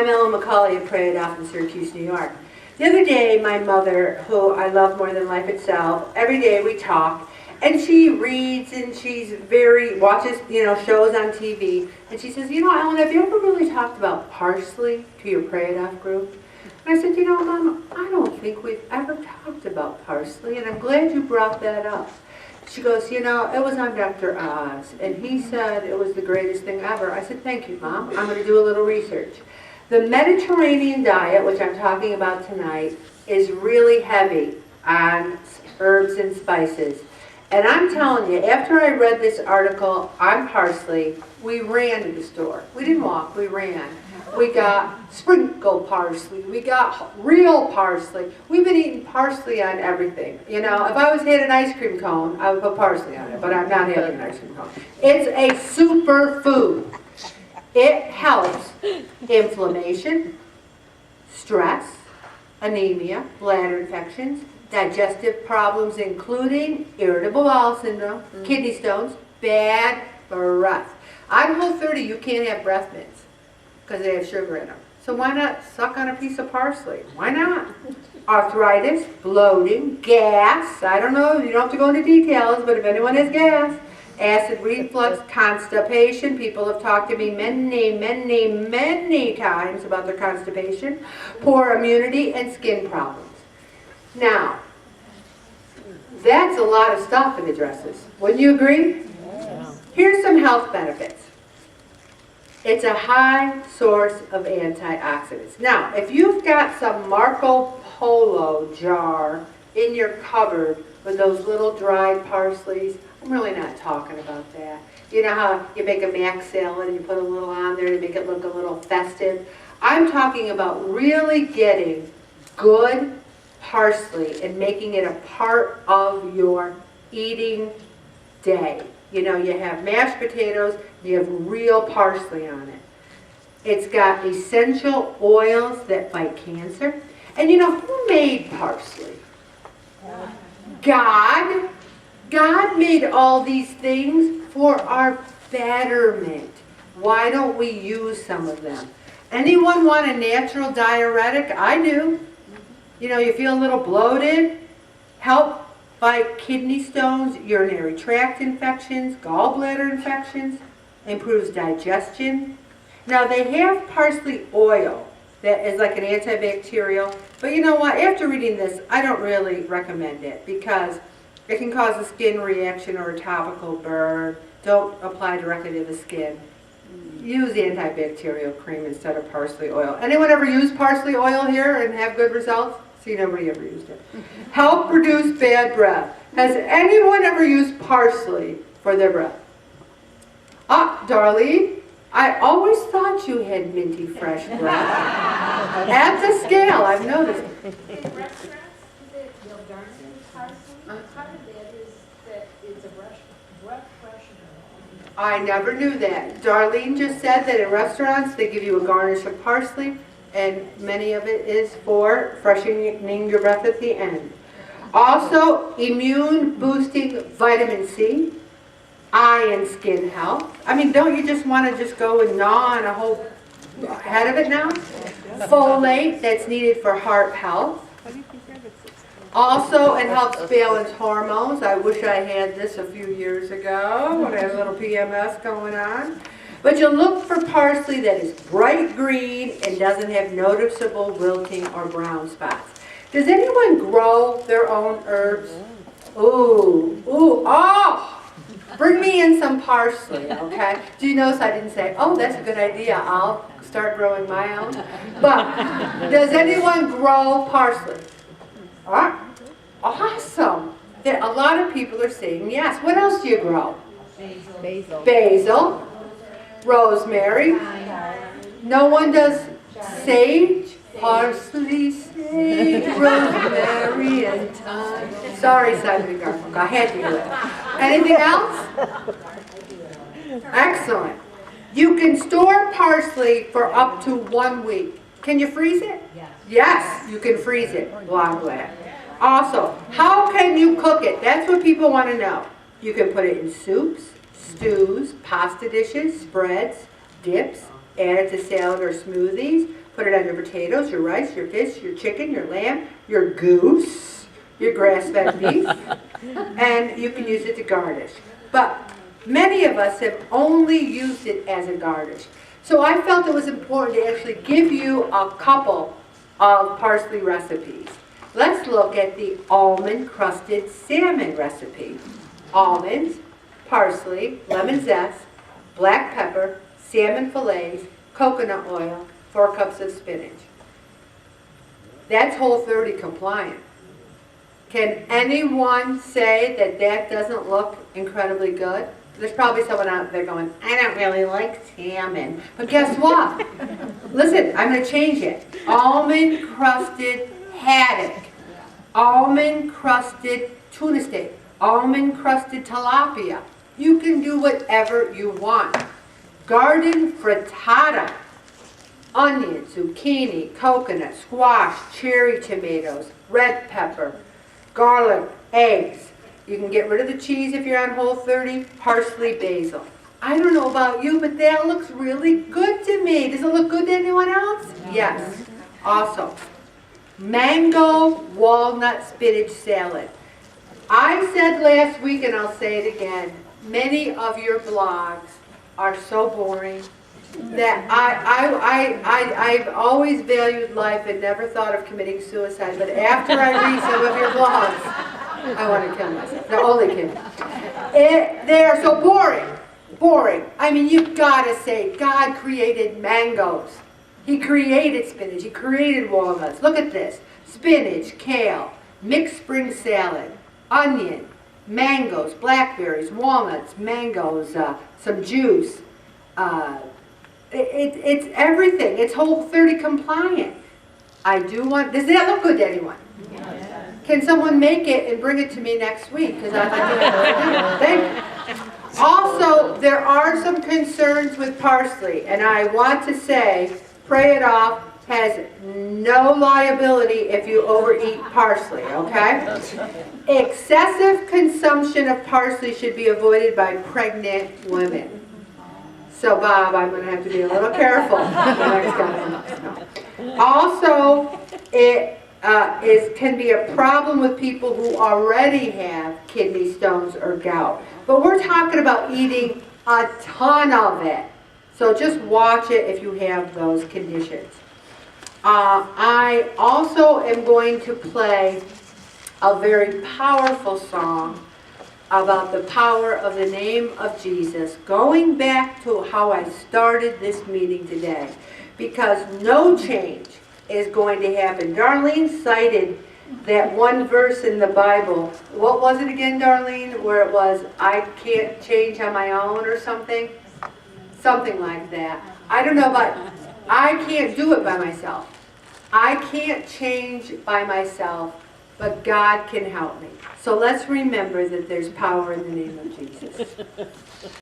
I'm Ellen McCauley of Prairie Off in Syracuse, New York. The other day, my mother, who I love more than life itself, every day we talk, and she reads and watches, shows on TV, and she says, Ellen, have you ever really talked about parsley to your Prairie Off group? And I said, Mom, I don't think we've ever talked about parsley, and I'm glad you brought that up. She goes, it was on Dr. Oz, and he said it was the greatest thing ever. I said, thank you, Mom. I'm going to do a little research. The Mediterranean diet, which I'm talking about tonight, is really heavy on herbs and spices. And I'm telling you, after I read this article on parsley, we ran to the store. We didn't walk, we ran. We got sprinkled parsley. We got real parsley. We've been eating parsley on everything. If I had an ice cream cone, I would put parsley on it, but I'm not having an ice cream cone. It's a super food. It helps inflammation, stress, anemia, bladder infections, digestive problems including irritable bowel syndrome, kidney stones, bad breath. On Whole30, you can't have breath mints because they have sugar in them. So why not suck on a piece of parsley? Why not? Arthritis, bloating, gas, I don't know, you don't have to go into details, but if anyone has gas, acid reflux, constipation. People have talked to me many times about their constipation, poor immunity, and skin problems. Now, that's a lot of stuff it addresses. Wouldn't you agree? Yeah. Here's some health benefits. It's a high source of antioxidants. Now, if you've got some Marco Polo jar in your cupboard with those little dried parsleys, I'm really not talking about that. You know how you make a mac salad and you put a little on there to make it look a little festive? I'm talking about really getting good parsley and making it a part of your eating day. You have mashed potatoes, you have real parsley on it. It's got essential oils that fight cancer. And who made parsley? God. God made all these things for our betterment. Why don't we use some of them? Anyone want a natural diuretic? I do. You feel a little bloated, help fight kidney stones, urinary tract infections, gallbladder infections, improves digestion. Now they have parsley oil that is like an antibacterial, but you know what? After reading this, I don't really recommend it because it can cause a skin reaction or a topical burn. Don't apply directly to the skin. Use antibacterial cream instead of parsley oil. Anyone ever used parsley oil here and have good results? See, nobody ever used it. Help reduce bad breath. Has anyone ever used parsley for their breath? Darlene, I always thought you had minty fresh breath. At the scale, I've noticed. In restaurants, they'll garnish parsley. Part of that is that it's a breath freshener. I never knew that. Darlene just said that in restaurants they give you a garnish of parsley, and many of it is for freshening your breath at the end. Also, immune boosting vitamin C, eye and skin health. I mean, don't you just want to just go and gnaw on a whole head of it now? Folate, that's needed for heart health. Also, it helps balance hormones. I wish I had this a few years ago when I had a little PMS going on. But you look for parsley that is bright green and doesn't have noticeable wilting or brown spots. Does anyone grow their own herbs? Bring me in some parsley, okay? Do you notice I didn't say, oh, that's a good idea, I'll start growing my own? But does anyone grow parsley? All right. Awesome. A lot of people are saying yes. What else do you grow? Basil. Rosemary. No one does sage, parsley, sage, rosemary, and thyme. Sorry, Simon & Garfunkel. I had to do it. Anything else? Excellent. You can store parsley for up to 1 week. Can you freeze it? Yes, you can freeze it. Well, I'm glad. Also, how can you cook it? That's what people want to know. You can put it in soups, stews, pasta dishes, spreads, dips, Add it to salad or smoothies. Put it on your potatoes, your rice, your fish, your chicken, your lamb, your goose, your grass-fed beef, and you can use it to garnish. But many of us have only used it as a garnish. So I felt it was important to actually give you a couple of parsley recipes. Let's look at the almond-crusted salmon recipe. Almonds, parsley, lemon zest, black pepper, salmon fillets, coconut oil, 4 cups of spinach. That's Whole30 compliant. Can anyone say that that doesn't look incredibly good? There's probably someone out there going, I don't really like salmon. But guess what? Listen, I'm going to change it. Almond-crusted haddock. Almond-crusted tuna steak. Almond-crusted tilapia. You can do whatever you want. Garden frittata. Onion, zucchini, coconut, squash, cherry tomatoes, red pepper, garlic, eggs. You can get rid of the cheese if you're on Whole30, parsley, basil. I don't know about you, but that looks really good to me. Does it look good to anyone else? Yes. Awesome. Mango walnut spinach salad. I said last week, and I'll say it again, many of your blogs are so boring that I've always valued life and never thought of committing suicide. But after I read some of your blogs, I want to kill myself. No, only kidding. They are so boring. Boring. I mean, you've got to say, God created mangoes. He created spinach. He created walnuts. Look at this. Spinach, kale, mixed spring salad, onion, mangoes, blackberries, walnuts, mangoes, some juice. It's everything. It's Whole30 compliant. I do want, does that look good to anyone? Yes. Can someone make it and bring it to me next week? Because I'd like to have it. Also, there are some concerns with parsley, and I want to say, Pray It Off has no liability if you overeat parsley, okay? Excessive consumption of parsley should be avoided by pregnant women. So, Bob, I'm going to have to be a little careful the next couple of months. Also, it can be a problem with people who already have kidney stones or gout. But we're talking about eating a ton of it. So just watch it if you have those conditions. I also am going to play a very powerful song about the power of the name of Jesus, going back to how I started this meeting today, because no change is going to happen. Darlene cited that one verse in the Bible. What was it again, Darlene? Where it was, I can't change on my own or something? Something like that. I don't know, but I can't do it by myself. I can't change by myself, but God can help me. So let's remember that there's power in the name of Jesus.